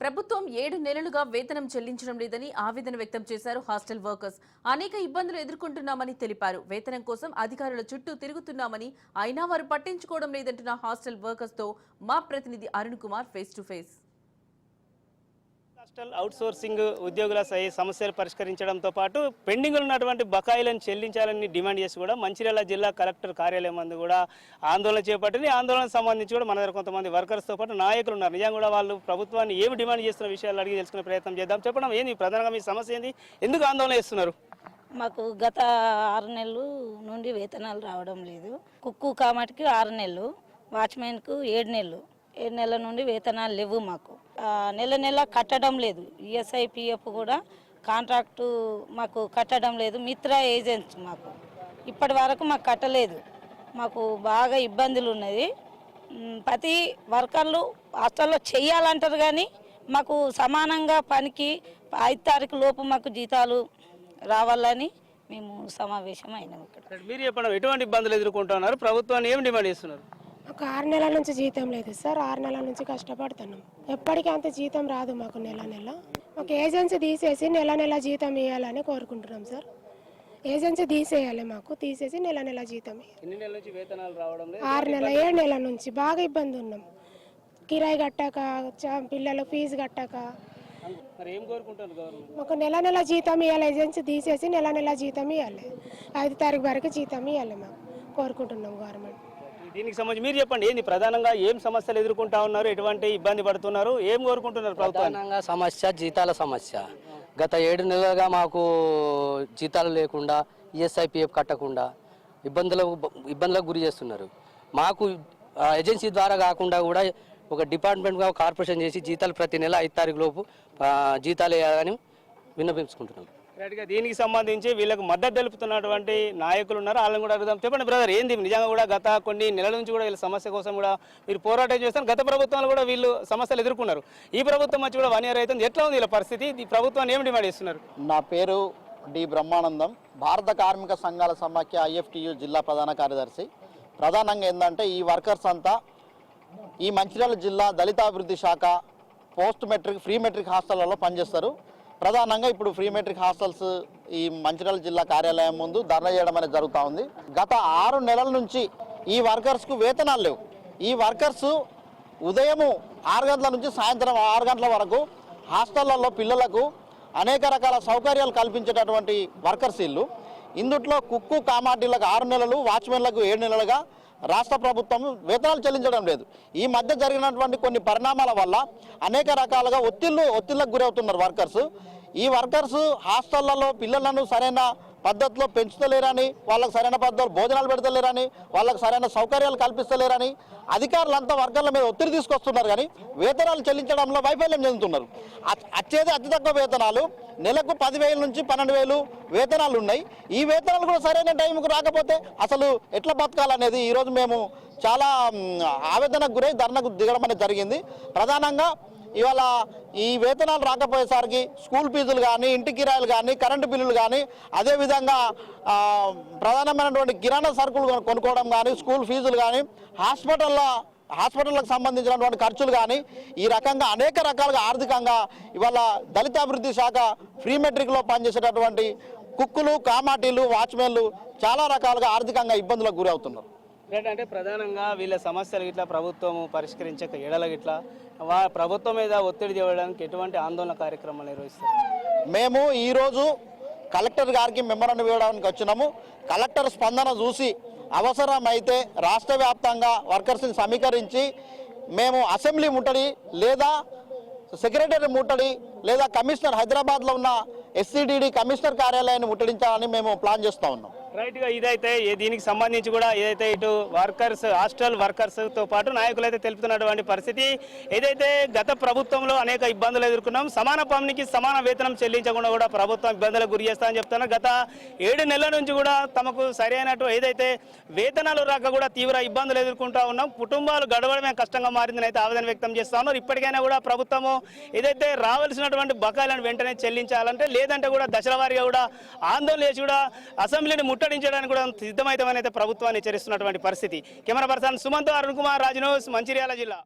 ప్రభుత్వం 7 నెలలుగా వేతనం చెల్లించడం లేదని ఆవేదన వ్యక్తం చేశారు హాస్టల్ వర్కర్స్. అనేక ఇబ్బందులు ఎదుర్కొంటున్నామని తెలిపారు. వేతనం కోసం అధికారుల చుట్టూ తిరుగుతున్నామని అయినా వారు పట్టించుకోవడం లేదంటున్న హాస్టల్ వర్కర్స్ తో మా ప్రతినిధి Arun Kumar face to face. Hostel outsourcing ఉద్యోగుల సమస్యలు పరిష్కరించడంతో పాటు పెండింగ్ ఉన్నటువంటి బకాయిలను చెల్లించాలని డిమాండ్ చేసి కూడా మంచిర్యాల జిల్లా కలెక్టర్ కార్యాలయం ముందు కూడా ఆందోళన చేపట్టింది. ఆందోళనకు సంబంధించి కూడా మన దగ్గర కొంతమంది వర్కర్స్తో పాటు నాయకులు ఉన్నారు. నిజంగా కూడా వాళ్ళు ప్రభుత్వాన్ని ఏమి డిమాండ్ చేస్తున్న విషయాలు అడిగి తెలుసుకునే ప్రయత్నం చేద్దాం. చెప్పడం ఏంది ప్రధానంగా మీ సమస్య ఏంది, ఎందుకు ఆందోళన చేస్తున్నారు? మాకు గత 6 నెలలు నుండి వేతనాలు రావడం లేదు. కుక్కు కామాటికి 6 నెలలు, వాచ్మెన్కు 7 నెలలు. 7 నెలల నుండి వేతనాలు లేవు. మాకు నెల నెల కట్టడం లేదు. ఈఎస్ఐ పిఎఫ్ కూడా కాంట్రాక్టు మాకు కట్టడం లేదు. మిత్ర ఏజెంట్స్ మాకు ఇప్పటి వరకు మాకు కట్టలేదు. మాకు బాగా ఇబ్బందులు ఉన్నది. ప్రతి వర్కర్లు హాస్టల్లో చెయ్యాలంటారు కానీ మాకు సమానంగా పనికి 5 తారీఖు లోపు మాకు జీతాలు రావాలని మేము సమావేశం అయినాం. ఇక్కడ మీరు చెప్పండి, ఎటువంటి ఇబ్బందులు ఎదుర్కొంటున్నారు, ప్రభుత్వాన్ని ఏం డిమాండ్ చేస్తున్నారు? ఒక 6 నెలల నుంచి జీతం లేదు సార్. 6 నెలల నుంచి కష్టపడుతున్నాం. ఎప్పటికీ అంత జీతం రాదు మాకు. నెల నెల ఒక ఏజెన్సీ తీసేసి నెల నెల జీతం ఇవ్వాలని కోరుకుంటున్నాం సార్. ఏజెన్సీ తీసేయాలి, మాకు తీసేసి నెల నెల జీతం. 6 నెలల 7 నెలల నుంచి బాగా ఇబ్బంది ఉన్నాం. కిరాయి కట్టాక, పిల్లల ఫీజు కట్టాక మాకు నెల నెల జీతం ఇవ్వాలి. ఏజెన్సీ తీసేసి నెల నెల జీతం ఇవ్వాలి. 5 తారీఖు వరకు జీతం ఇవ్వాలి మాకు కోరుకుంటున్నాం గవర్నమెంట్. దీనికి సంబంధించి మీరు చెప్పండి, ఏంది ప్రధానంగా ఏం సమస్యలు ఎదుర్కొంటా ఉన్నారు, ఎటువంటి ఇబ్బంది పడుతున్నారు, ఏం కోరుకుంటున్నారు? ప్రధానంగా సమస్య జీతాల సమస్య. గత 7 నెలలుగా మాకు జీతాలు లేకుండా, ఈఎస్ఐపిఎఫ్ కట్టకుండా ఇబ్బందులకు గురి చేస్తున్నారు. మాకు ఏజెన్సీ ద్వారా కాకుండా కూడా ఒక డిపార్ట్మెంట్గా కార్పొరేషన్ చేసి జీతాలు ప్రతి నెల 5 తారీఖు లోపు జీతాలు వేయాలని విన్నపించుకుంటున్నాం. రైట్గా దీనికి సంబంధించి వీళ్ళకు మద్దతు తెలుపుతున్నటువంటి నాయకులు ఉన్నారు, వాళ్ళని కూడా అడుగుదాం. చెప్పండి బ్రదర్, ఏంది నిజంగా కూడా గత కొన్ని నెలల నుంచి కూడా వీళ్ళ సమస్య కోసం కూడా మీరు పోరాటం చేస్తారు. గత ప్రభుత్వాలు కూడా వీళ్ళు సమస్యలు ఎదుర్కొన్నారు. ఈ ప్రభుత్వం వచ్చి కూడా 1 ఇయర్ అవుతుంది. ఎట్లా ఉంది వీళ్ళ పరిస్థితి? ఈ ప్రభుత్వాన్ని ఏమి డిమాండ్ చేస్తున్నారు? నా పేరు డి బ్రహ్మానందం, భారత కార్మిక సంఘాల సమాఖ్య IFTU జిల్లా ప్రధాన కార్యదర్శి. ప్రధానంగా ఏంటంటే ఈ వర్కర్స్ అంతా ఈ మంచిర్యాల జిల్లా దళితాభివృద్ధి శాఖ పోస్ట్ మెట్రిక్, ఫ్రీ మెట్రిక్ హాస్టళ్లలో పనిచేస్తారు. ప్రధానంగా ఇప్పుడు ఫ్రీ మెట్రిక్ హాస్టల్స్ ఈ మంచిర్యాల జిల్లా కార్యాలయం ముందు ధర్నా చేయడం అనేది జరుగుతూ ఉంది. గత 6 నెలల నుంచి ఈ వర్కర్స్కు వేతనాలు లేవు. ఈ వర్కర్స్ ఉదయం 6 గంటల నుంచి సాయంత్రం 6 గంటల వరకు హాస్టళ్లలో పిల్లలకు అనేక రకాల సౌకర్యాలు కల్పించేటటువంటి వర్కర్స్ ఇల్లు. ఇందుట్లో కుక్కు కామాటీలకు 6 నెలలు, వాచ్మెన్లకు 7 నెలలుగా రాష్ట్ర ప్రభుత్వం వేతనాలు చెల్లించడం లేదు. ఈ మధ్య జరిగినటువంటి కొన్ని పరిణామాల వల్ల అనేక రకాలుగా ఒత్తిళ్లకు గురవుతున్నారు వర్కర్స్. ఈ వర్కర్స్ హాస్టళ్లలో పిల్లలను సరైన పద్ధతిలో పెంచుతలేరని, వాళ్ళకు సరైన పద్ధతిలో భోజనాలు పెడతలేరని, వాళ్ళకు సరైన సౌకర్యాలు కల్పిస్తలేరని అధికారులంతా వర్కర్ల మీద ఒత్తిడి తీసుకొస్తున్నారు. కానీ వేతనాలు చెల్లించడంలో వైఫల్యం చెందుతున్నారు. వచ్చేది అతి తక్కువ వేతనాలు, నెలకు 10,000 నుంచి 12,000 వేతనాలు ఉన్నాయి. ఈ వేతనాలు కూడా సరైన టైంకు రాకపోతే అసలు ఎట్లా బతకాలనేది ఈరోజు మేము చాలా ఆవేదనకు గురై ధర్నాకు దిగడం అనేది జరిగింది. ప్రధానంగా ఇవాళ ఈ వేతనాలు రాకపోయేసరికి స్కూల్ ఫీజులు కానీ, ఇంటి కిరాయిలు కానీ, కరెంటు బిల్లులు కానీ, అదేవిధంగా ప్రధానమైనటువంటి కిరాణా సరుకులు కొనుక్కోవడం కానీ, స్కూల్ ఫీజులు కానీ, హాస్పిటల్లకు సంబంధించినటువంటి ఖర్చులు కానీ, ఈ రకంగా అనేక రకాలుగా ఆర్థికంగా ఇవాళ దళితాభివృద్ధి శాఖ ఫ్రీ మెట్రిక్లో పనిచేసేటటువంటి కుక్కులు, కామాటీలు, వాచ్మెన్లు చాలా రకాలుగా ఆర్థికంగా ఇబ్బందులకు గురి అవుతున్నారు. అంటే ప్రధానంగా వీళ్ళ సమస్యలు ఇట్లా ప్రభుత్వం పరిష్కరించక ఎడల ఇట్లా ప్రభుత్వం మీద ఒత్తిడి చేయడానికి ఎటువంటి ఆందోళన కార్యక్రమాలు నిర్వహిస్తారు? మేము ఈరోజు కలెక్టర్ గారికి మెమోరాండం ఇవ్వడానికి వచ్చినాము. కలెక్టర్ స్పందన చూసి అవసరమైతే రాష్ట్ర వ్యాప్తంగా వర్కర్స్ని సమీకరించి మేము అసెంబ్లీ ముట్టడి లేదా సెక్రటరీ ముట్టడి లేదా కమిషనర్ హైదరాబాద్లో ఉన్న SCDD కమిషనర్ కార్యాలయాన్ని ముట్టడించాలని మేము ప్లాన్ చేస్తూ ఉన్నాం. రైట్గా ఇదైతే దీనికి సంబంధించి కూడా ఏదైతే ఇటు వర్కర్స్, హాస్టల్ వర్కర్స్తో పాటు నాయకులు అయితే తెలుపుతున్నటువంటి పరిస్థితి. ఏదైతే గత ప్రభుత్వంలో అనేక ఇబ్బందులు ఎదుర్కొన్నాం, సమాన పనికి సమాన వేతనం చెల్లించకుండా కూడా ప్రభుత్వం ఇబ్బందులకు గురి చేస్తామని చెప్తున్నారు. గత 7 నెలల నుంచి కూడా తమకు సరైనట్టు ఏదైతే వేతనాలు రాక కూడా తీవ్ర ఇబ్బందులు ఎదుర్కొంటూ ఉన్నాం. కుటుంబాలు గడవడమే కష్టంగా మారిందని అయితే ఆవేదన వ్యక్తం చేస్తా ఉన్నారు. ఇప్పటికైనా కూడా ప్రభుత్వము ఏదైతే రావాల్సినటువంటి బకాయిలను వెంటనే చెల్లించాలంటే, లేదంటే కూడా దశల వారీగా కూడా ఆందోళన చేసి కూడా అసెంబ్లీని ముట్టడించడానికి కూడా సిద్ధమైతామని అయితే ప్రభుత్వాన్ని హెచ్చరిస్తున్నటువంటి పరిస్థితి. Camera person Sumanth, Arun Kumar, Raj news, Mancherial జిల్లా.